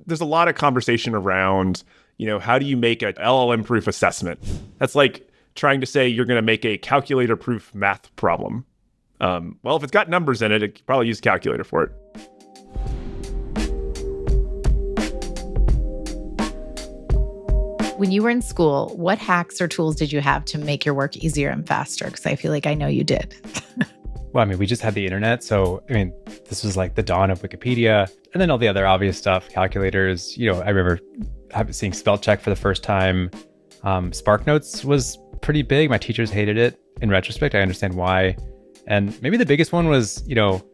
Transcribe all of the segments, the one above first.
there's a lot of conversation around, how do you make an LLM-proof assessment? That's like trying to say you're going to make a calculator-proof math problem. Well, if it's got numbers in it, it could probably use a calculator for it. When you were in school, what hacks or tools did you have to make your work easier and faster? Because I feel like I know you did. Well, we just had the internet. So, this was like the dawn of Wikipedia and then all the other obvious stuff, calculators. I remember seeing spell check for the first time. SparkNotes was pretty big. My teachers hated it. In retrospect, I understand why. And maybe the biggest one was,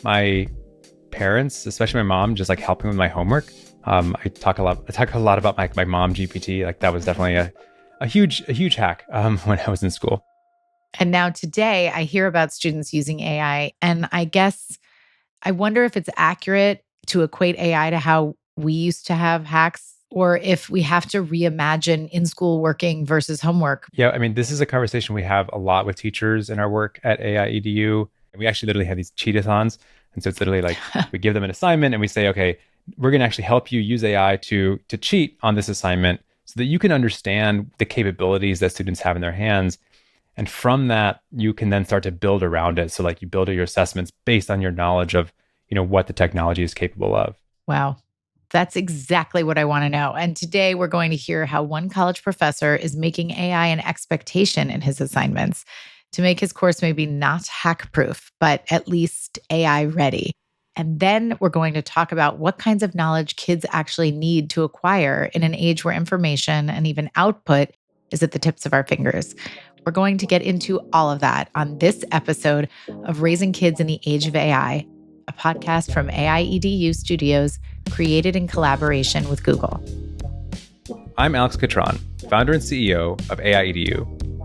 my parents, especially my mom, just like helping with my homework. I talk a lot about my mom GPT. Like that was definitely a huge hack when I was in school. And now today I hear about students using AI, and I wonder if it's accurate to equate AI to how we used to have hacks, or if we have to reimagine in-school working versus homework. Yeah, this is a conversation we have a lot with teachers in our work at AI EDU. We actually literally have these cheat-a-thons. And so it's literally like we give them an assignment and we say, okay, we're going to actually help you use AI to cheat on this assignment so that you can understand the capabilities that students have in their hands. And from that, you can then start to build around it. So like you build your assessments based on your knowledge of, what the technology is capable of. Wow. That's exactly what I want to know. And today we're going to hear how one college professor is making AI an expectation in his assignments to make his course maybe not hack-proof, but at least AI ready. And then we're going to talk about what kinds of knowledge kids actually need to acquire in an age where information and even output is at the tips of our fingers. We're going to get into all of that on this episode of Raising Kids in the Age of AI, a podcast from AI EDU Studios, created in collaboration with Google. I'm Alex Catron, founder and CEO of AI EDU,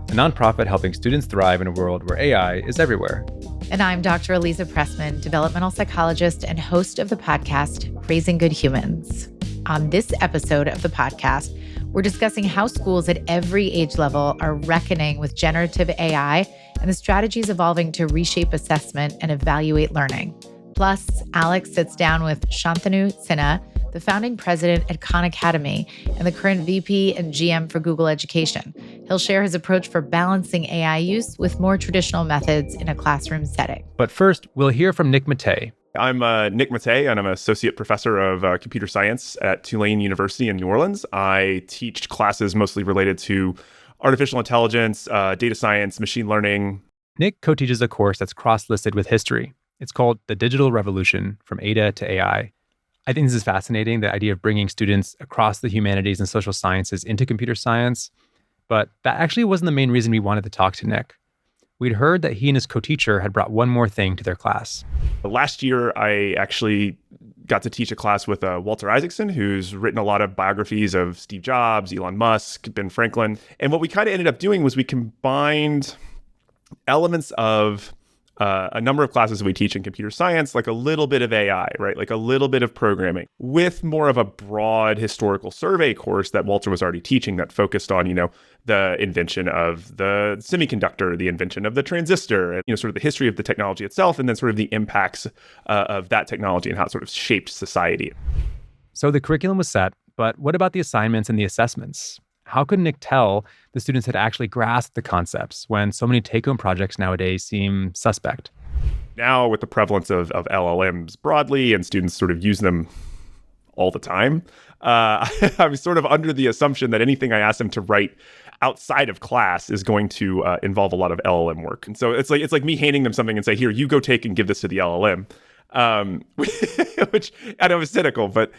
a nonprofit helping students thrive in a world where AI is everywhere. And I'm Dr. Aliza Pressman, developmental psychologist and host of the podcast, Raising Good Humans. On this episode of the podcast, we're discussing how schools at every age level are reckoning with generative AI and the strategies evolving to reshape assessment and evaluate learning. Plus, Alex sits down with Shantanu Sinha, the founding president at Khan Academy and the current VP and GM for Google Education. He'll share his approach for balancing AI use with more traditional methods in a classroom setting. But first, we'll hear from Nick Mattei. I'm Nick Mattei, and I'm an associate professor of computer science at Tulane University in New Orleans. I teach classes mostly related to artificial intelligence, data science, machine learning. Nick co-teaches a course that's cross-listed with history. It's called The Digital Revolution, From Ada to AI. I think this is fascinating, the idea of bringing students across the humanities and social sciences into computer science. But that actually wasn't the main reason we wanted to talk to Nick. We'd heard that he and his co-teacher had brought one more thing to their class. Last year, I actually got to teach a class with Walter Isaacson, who's written a lot of biographies of Steve Jobs, Elon Musk, Ben Franklin. And what we kind of ended up doing was we combined elements of a number of classes we teach in computer science, like a little bit of AI, right? Like a little bit of programming, with more of a broad historical survey course that Walter was already teaching that focused on, the invention of the semiconductor, the invention of the transistor, and, sort of the history of the technology itself, and then sort of the impacts of that technology and how it sort of shaped society. So the curriculum was set, but what about the assignments and the assessments? How could Nick tell the students had actually grasped the concepts when so many take-home projects nowadays seem suspect? Now, with the prevalence of LLMs broadly and students sort of use them all the time, I was sort of under the assumption that anything I asked them to write outside of class is going to involve a lot of LLM work. And so it's like me handing them something and say, here, you go take and give this to the LLM, which I know is cynical, but...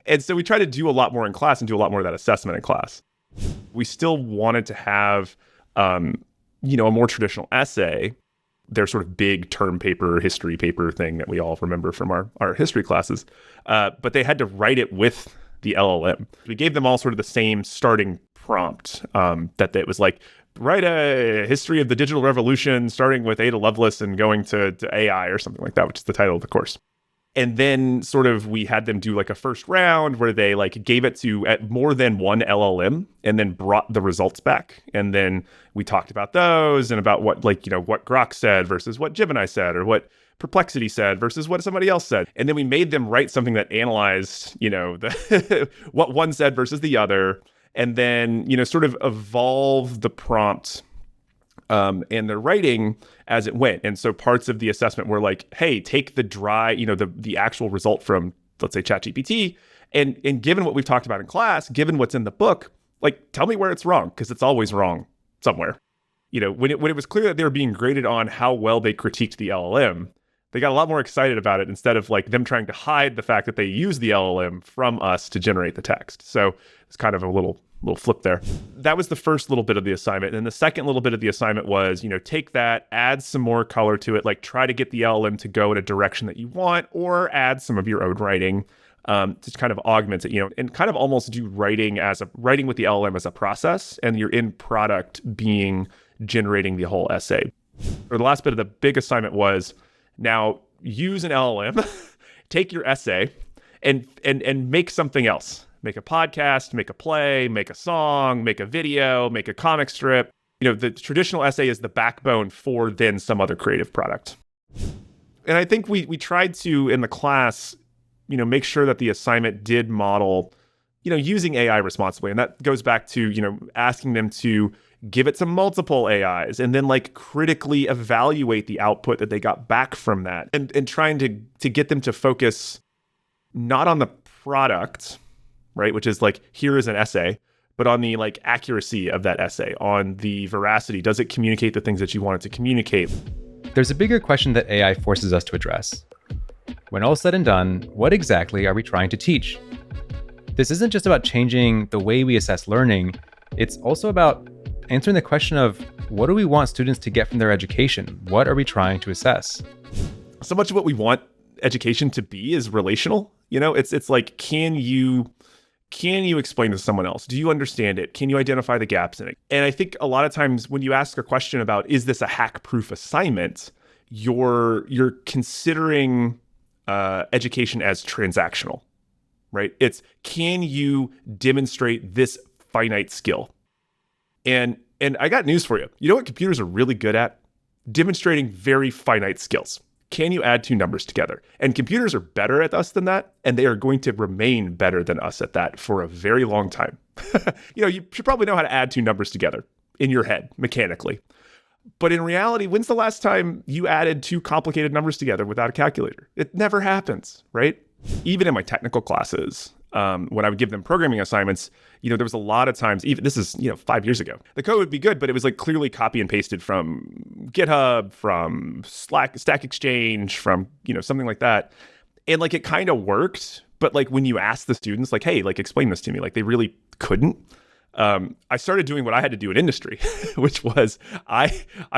And so we try to do a lot more in class and do a lot more of that assessment in class. We still wanted to have, a more traditional essay, their sort of big term paper, history paper thing that we all remember from our history classes. But they had to write it with the LLM. We gave them all sort of the same starting prompt, that it was like, write a history of the digital revolution, starting with Ada Lovelace and going to AI or something like that, which is the title of the course. And then sort of we had them do like a first round where they like gave it to at more than one LLM and then brought the results back. And then we talked about those and about what like, what Grok said versus what Gemini said, or what Perplexity said versus what somebody else said. And then we made them write something that analyzed, what one said versus the other. And then, sort of evolve the prompt and the writing as it went. And so parts of the assessment were like, hey, take the dry, the actual result from, let's say, ChatGPT, and given what we've talked about in class, given what's in the book, like, tell me where it's wrong, because it's always wrong somewhere. When it was clear that they were being graded on how well they critiqued the LLM, they got a lot more excited about it instead of like them trying to hide the fact that they used the LLM from us to generate the text. So it's kind of a little flip there. That was the first little bit of the assignment. And the second little bit of the assignment was, take that, add some more color to it, like try to get the LLM to go in a direction that you want, or add some of your own writing to kind of augment it, and kind of almost do writing with the LLM as a process, and your end product being generating the whole essay. Or the last bit of the big assignment was, now use an LLM, take your essay and make something else. Make a podcast, make a play, make a song, make a video, make a comic strip. The traditional essay is the backbone for then some other creative product. And I think we tried to, in the class, make sure that the assignment did model, using AI responsibly. And that goes back to, asking them to give it to multiple AIs and then like critically evaluate the output that they got back from that, and trying to get them to focus not on the product, right, which is like, here is an essay, but on the like accuracy of that essay, on the veracity. Does it communicate the things that you want it to communicate? There's a bigger question that AI forces us to address. When all's said and done, what exactly are we trying to teach? This isn't just about changing the way we assess learning. It's also about answering the question of, what do we want students to get from their education? What are we trying to assess? So much of what we want education to be is relational. It's like, can you explain to someone else? Do you understand it? Can you identify the gaps in it? And I think a lot of times when you ask a question about, is this a hack-proof assignment, you're considering education as transactional, right? It's, can you demonstrate this finite skill? And I got news for you. You know what computers are really good at? Demonstrating very finite skills. Can you add two numbers together? And computers are better at us than that, and they are going to remain better than us at that for a very long time. You should probably know how to add two numbers together in your head, mechanically. But in reality, when's the last time you added two complicated numbers together without a calculator? It never happens, right? Even in my technical classes, when I would give them programming assignments, there was a lot of times, even this is, 5 years ago, the code would be good, but it was like clearly copy and pasted from GitHub, from Stack Exchange, from, something like that. And like, it kind of worked, but like when you ask the students, like, hey, like, explain this to me, like they really couldn't. I started doing what I had to do in industry, which was I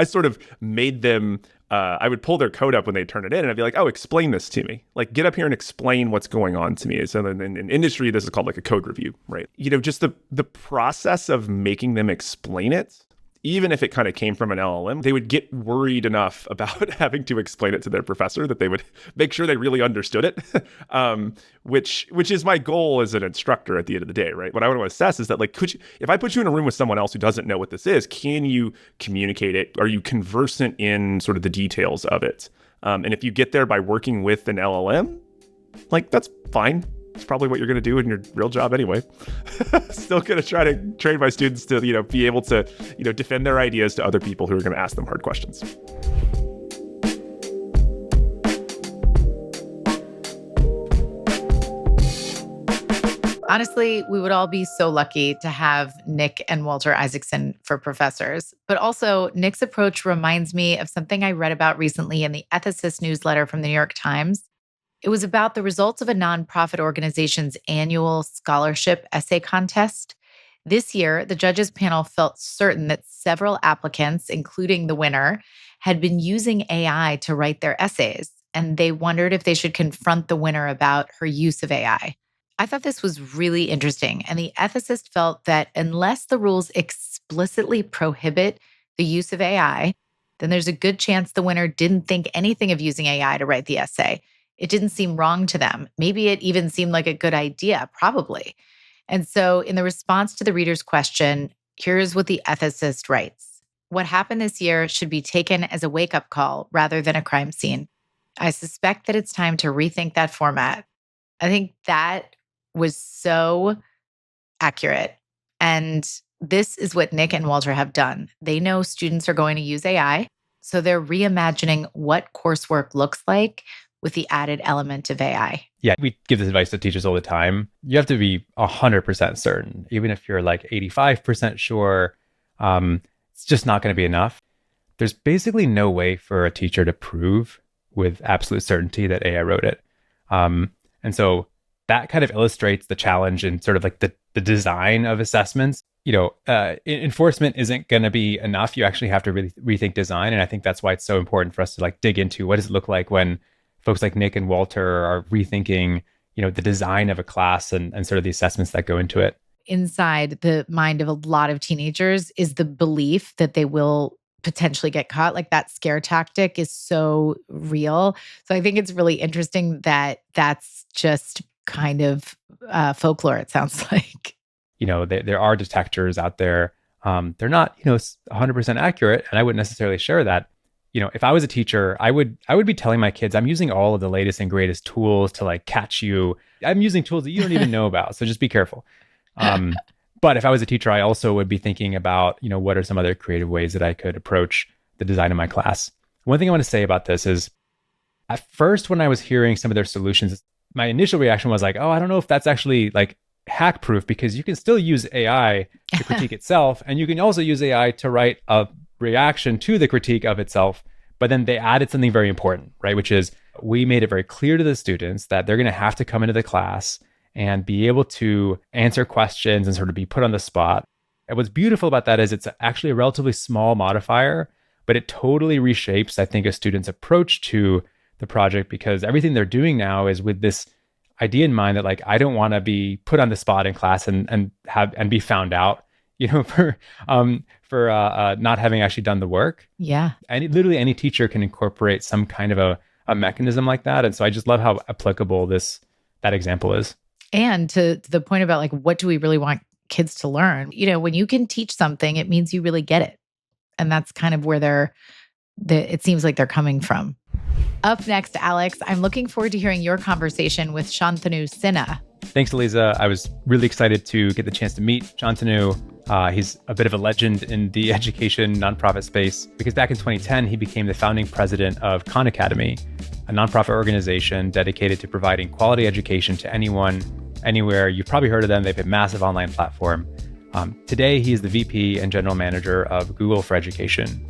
sort of made them, I would pull their code up when they turn it in, and I'd be like, oh, explain this to me. Like, get up here and explain what's going on to me. So then in industry, this is called like a code review, right? Just the process of making them explain it, even if it kind of came from an LLM, they would get worried enough about having to explain it to their professor that they would make sure they really understood it, which is my goal as an instructor at the end of the day, right? What I want to assess is that, like, if I put you in a room with someone else who doesn't know what this is, can you communicate it? Are you conversant in sort of the details of it? And if you get there by working with an LLM, like, that's fine. It's probably what you're going to do in your real job anyway. Still going to try to train my students to, be able to, defend their ideas to other people who are going to ask them hard questions. Honestly, we would all be so lucky to have Nick and Walter Isaacson for professors. But also, Nick's approach reminds me of something I read about recently in the Ethicist newsletter from the New York Times. It was about the results of a nonprofit organization's annual scholarship essay contest. This year, the judges panel felt certain that several applicants, including the winner, had been using AI to write their essays, and they wondered if they should confront the winner about her use of AI. I thought this was really interesting, and the ethicist felt that unless the rules explicitly prohibit the use of AI, then there's a good chance the winner didn't think anything of using AI to write the essay. It didn't seem wrong to them. Maybe it even seemed like a good idea, probably. And so, in the response to the reader's question, here's what the ethicist writes: what happened this year should be taken as a wake up call rather than a crime scene. I suspect that it's time to rethink that format. I think that was so accurate. And this is what Nick and Walter have done. They know students are going to use AI, so they're reimagining what coursework looks like with the added element of AI. Yeah, we give this advice to teachers all the time. You have to be 100% certain. Even if you're like 85% sure, it's just not going to be enough. There's basically no way for a teacher to prove with absolute certainty that AI wrote it. And so that kind of illustrates the challenge in sort of like the design of assessments. Enforcement isn't going to be enough. You actually have to really rethink design. And I think that's why it's so important for us to like dig into what does it look like when folks like Nick and Walter are rethinking, the design of a class and sort of the assessments that go into it. Inside the mind of a lot of teenagers is the belief that they will potentially get caught. Like that scare tactic is so real. So I think it's really interesting that that's just kind of folklore, it sounds like. There are detectors out there. They're not, 100% accurate. And I wouldn't necessarily share that. If I was a teacher, I would be telling my kids, I'm using all of the latest and greatest tools to like catch you. I'm using tools that you don't even know about. So just be careful. But if I was a teacher, I also would be thinking about, what are some other creative ways that I could approach the design of my class. One thing I want to say about this is at first, when I was hearing some of their solutions, my initial reaction was like, oh, I don't know if that's actually like hack proof, because you can still use AI to critique itself. And you can also use AI to write a reaction to the critique of itself. But then they added something very important, right? Which is we made it very clear to the students that they're going to have to come into the class and be able to answer questions and sort of be put on the spot. And what's beautiful about that is it's actually a relatively small modifier, but it totally reshapes, I think, a student's approach to the project, because everything they're doing now is with this idea in mind that like, I don't want to be put on the spot in class and be found out, for not having actually done the work. Yeah. And literally any teacher can incorporate some kind of a mechanism like that. And so I just love how applicable that example is. And to the point about like, what do we really want kids to learn? When you can teach something, it means you really get it. And that's kind of where it seems like they're coming from. Up next, Alex, I'm looking forward to hearing your conversation with Shantanu Sinha. Thanks, Aliza. I was really excited to get the chance to meet Shantanu. He's a bit of a legend in the education nonprofit space because back in 2010, he became the founding president of Khan Academy, a nonprofit organization dedicated to providing quality education to anyone, anywhere. You've probably heard of them. They have a massive online platform. Today, he is the VP and general manager of Google for Education.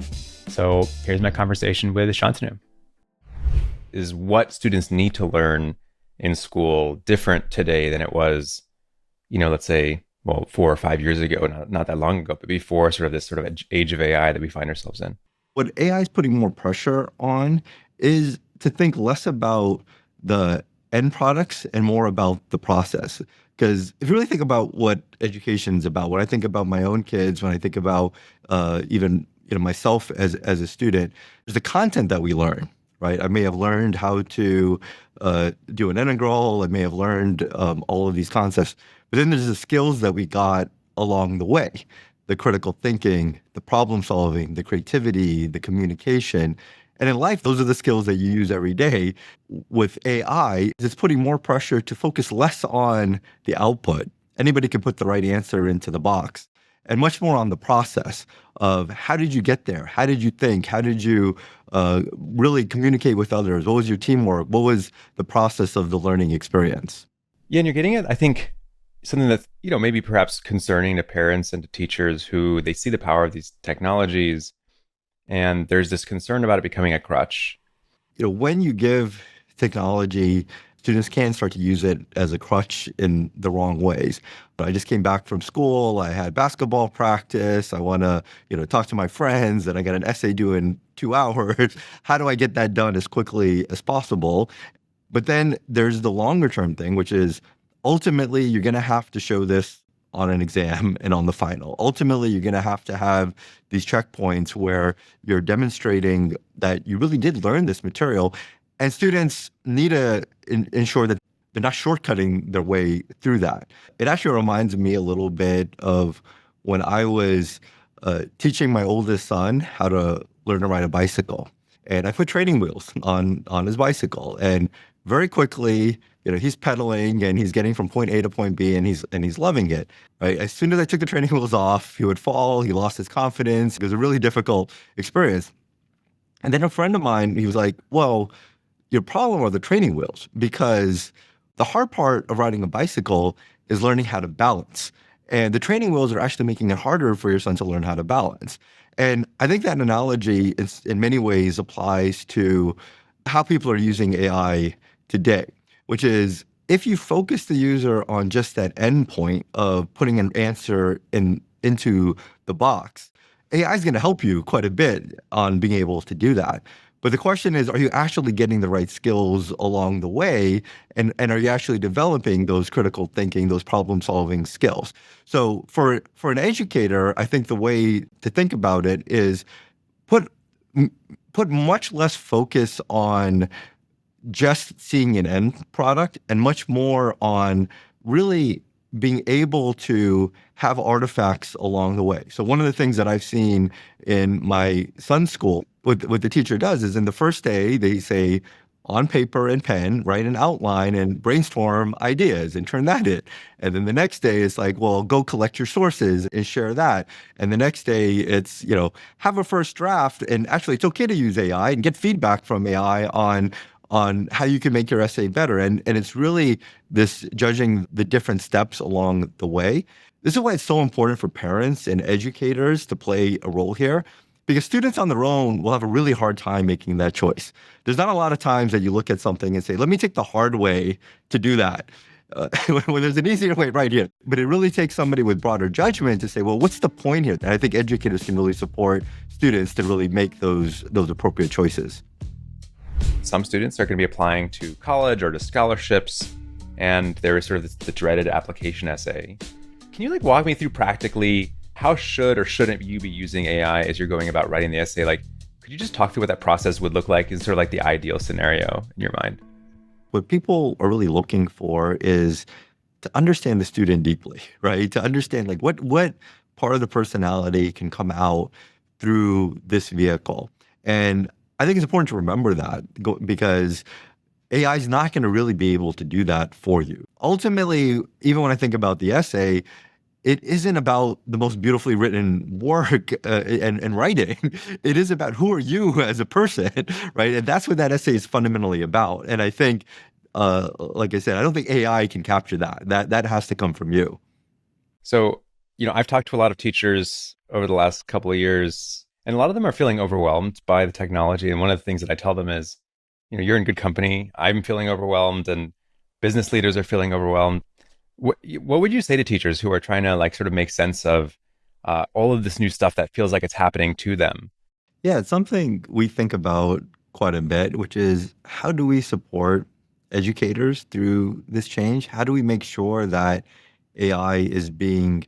So here's my conversation with Shantanu. Is what students need to learn in school different today than it was, let's say, 4 or 5 years ago, not that long ago, but before sort of this sort of age of AI that we find ourselves in? What AI is putting more pressure on is to think less about the end products and more about the process. Because if you really think about what education is about, when I think about my own kids, when I think about even myself as a student, there's the content that we learn. Right? I may have learned how to do an integral. I may have learned all of these concepts. But then there's the skills that we got along the way, the critical thinking, the problem solving, the creativity, the communication. And in life, those are the skills that you use every day. With AI, it's putting more pressure to focus less on the output. Anybody can put the right answer into the box. And much more on the process of how did you get there? How did you think? How did you really communicate with others? What was your teamwork? What was the process of the learning experience? Yeah, and you're getting it, I think, something that's, maybe perhaps concerning to parents and to teachers who they see the power of these technologies, and there's this concern about it becoming a crutch. When you give technology, students can start to use it as a crutch in the wrong ways. But I just came back from school. I had basketball practice. I want to, talk to my friends, and I got an essay due in 2 hours. How do I get that done as quickly as possible? But then there's the longer term thing, which is ultimately you're going to have to show this on an exam and on the final. Ultimately, you're going to have these checkpoints where you're demonstrating that you really did learn this material. And students need to ensure that they're not shortcutting their way through that. It actually reminds me a little bit of when I was teaching my oldest son how to learn to ride a bicycle. And I put training wheels on his bicycle. And very quickly, he's pedaling and he's getting from point A to point B and he's loving it. Right? As soon as I took the training wheels off, he would fall, he lost his confidence. It was a really difficult experience. And then a friend of mine, he was like, well, your problem are the training wheels, because the hard part of riding a bicycle is learning how to balance. And the training wheels are actually making it harder for your son to learn how to balance. And I think that analogy in many ways applies to how people are using AI today, which is if you focus the user on just that endpoint of putting an answer into the box, AI is going to help you quite a bit on being able to do that. But the question is, are you actually getting the right skills along the way? And are you actually developing those critical thinking, those problem-solving skills? So for an educator, I think the way to think about it is put much less focus on just seeing an end product and much more on really being able to have artifacts along the way. So one of the things that I've seen in my son's school, what the teacher does is in the first day, they say, on paper and pen, write an outline and brainstorm ideas and turn that in. And then the next day it's like, well, go collect your sources and share that. And the next day it's, have a first draft. And actually it's okay to use AI and get feedback from AI on how you can make your essay better. And it's really this judging the different steps along the way. This is why it's so important for parents and educators to play a role here, because students on their own will have a really hard time making that choice. There's not a lot of times that you look at something and say, let me take the hard way to do that. When there's an easier way right here. But it really takes somebody with broader judgment to say, well, what's the point here? And I think educators can really support students to really make those appropriate choices. Some students are going to be applying to college or to scholarships, and there is sort of the dreaded application essay. Can you walk me through practically how should or shouldn't you be using AI as you're going about writing the essay? Could you just talk through what that process would look like in sort of the ideal scenario in your mind? What people are really looking for is to understand the student deeply, right? To understand what part of the personality can come out through this vehicle. And I think it's important to remember that because AI is not going to really be able to do that for you. Ultimately, even when I think about the essay, it isn't about the most beautifully written work and writing. It is about who are you as a person, right? And that's what that essay is fundamentally about. And I think, like I said, I don't think AI can capture that. That has to come from you. So, I've talked to a lot of teachers over the last couple of years, and a lot of them are feeling overwhelmed by the technology. And one of the things that I tell them is, you're in good company. I'm feeling overwhelmed, and business leaders are feeling overwhelmed. What would you say to teachers who are trying to sort of make sense of all of this new stuff that feels like it's happening to them? Yeah, it's something we think about quite a bit, which is how do we support educators through this change? How do we make sure that AI is being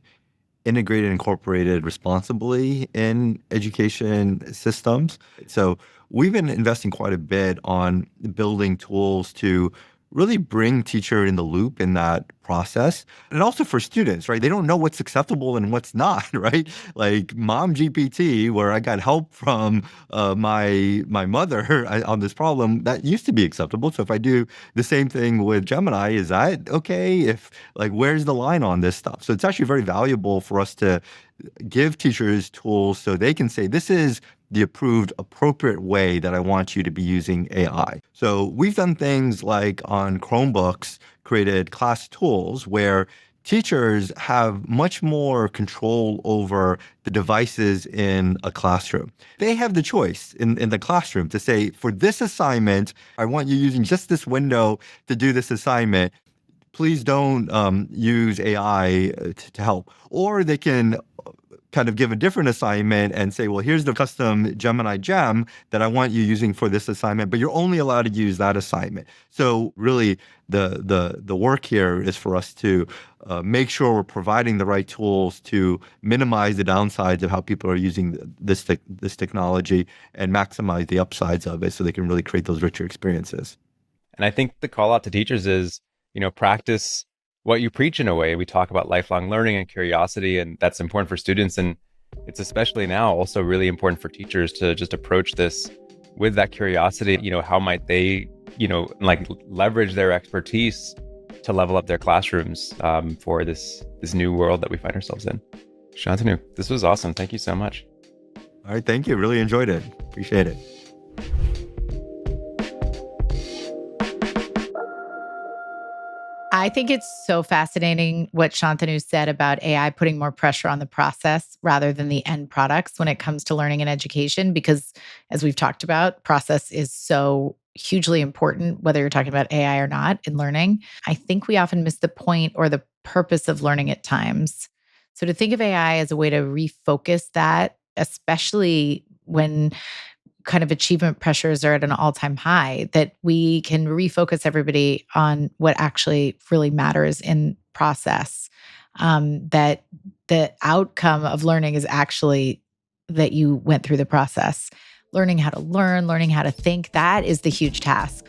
integrated and incorporated responsibly in education systems? So we've been investing quite a bit on building tools to really bring teacher in the loop in that process. And also for students, right? They don't know what's acceptable and what's not, right? Like Mom GPT, where I got help from my mother on this problem, that used to be acceptable. So if I do the same thing with Gemini, is that okay? Where's the line on this stuff? So it's actually very valuable for us to give teachers tools so they can say, this is the approved, appropriate way that I want you to be using AI. So we've done things like on Chromebooks, created class tools where teachers have much more control over the devices in a classroom. They have the choice in the classroom to say, for this assignment, I want you using just this window to do this assignment. please don't use AI to help. Or they can kind of give a different assignment and say, well, here's the custom Gemini gem that I want you using for this assignment, but you're only allowed to use that assignment. So really, the work here is for us to make sure we're providing the right tools to minimize the downsides of how people are using this technology and maximize the upsides of it so they can really create those richer experiences. And I think the call out to teachers is, practice what you preach in a way. We talk about lifelong learning and curiosity, and that's important for students. And it's especially now also really important for teachers to just approach this with that curiosity. How might they, leverage their expertise to level up their classrooms for this new world that we find ourselves in. Shantanu, this was awesome. Thank you so much. All right. Thank you. Really enjoyed it. Appreciate it. I think it's so fascinating what Shantanu said about AI putting more pressure on the process rather than the end products when it comes to learning and education, because as we've talked about, process is so hugely important, whether you're talking about AI or not in learning. I think we often miss the point or the purpose of learning at times. So to think of AI as a way to refocus that, especially when kind of achievement pressures are at an all-time high, that we can refocus everybody on what actually really matters in process. That the outcome of learning is actually that you went through the process. Learning how to learn, learning how to think, that is the huge task.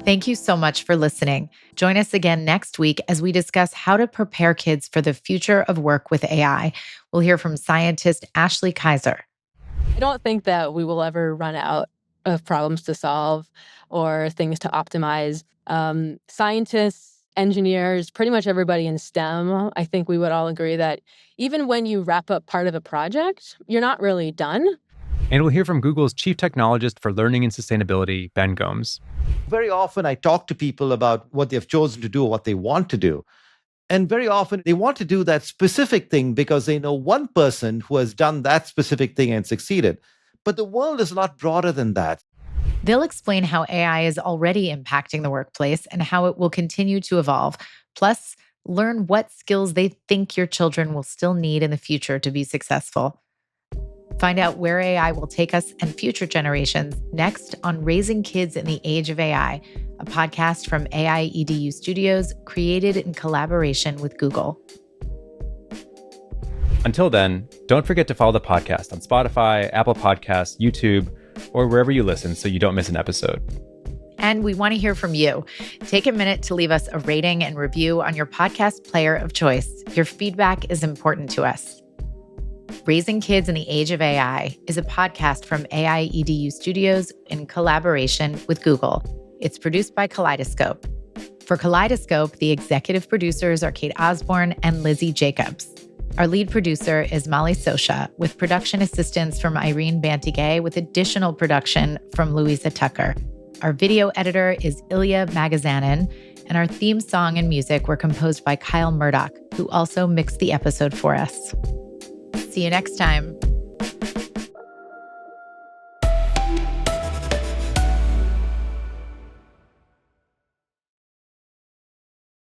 Thank you so much for listening. Join us again next week as we discuss how to prepare kids for the future of work with AI. We'll hear from scientist Ashley Kaiser. I don't think that we will ever run out of problems to solve or things to optimize. Scientists, engineers, pretty much everybody in STEM, I think we would all agree that even when you wrap up part of a project, you're not really done. And we'll hear from Google's Chief Technologist for Learning and Sustainability, Ben Gomes. Very often I talk to people about what they've chosen to do or what they want to do. And very often they want to do that specific thing because they know one person who has done that specific thing and succeeded. But the world is a lot broader than that. They'll explain how AI is already impacting the workplace and how it will continue to evolve. Plus, learn what skills they think your children will still need in the future to be successful. Find out where AI will take us and future generations next on Raising Kids in the Age of AI, a podcast from AI EDU Studios created in collaboration with Google. Until then, don't forget to follow the podcast on Spotify, Apple Podcasts, YouTube, or wherever you listen so you don't miss an episode. And we want to hear from you. Take a minute to leave us a rating and review on your podcast player of choice. Your feedback is important to us. Raising Kids in the Age of AI is a podcast from AI EDU Studios in collaboration with Google. It's produced by Kaleidoscope. For Kaleidoscope, the executive producers are Kate Osborne and Lizzie Jacobs. Our lead producer is Molly Sosha, with production assistance from Irene Bantigay, with additional production from Louisa Tucker. Our video editor is Ilya Magazanin, and our theme song and music were composed by Kyle Murdoch, who also mixed the episode for us. See you next time.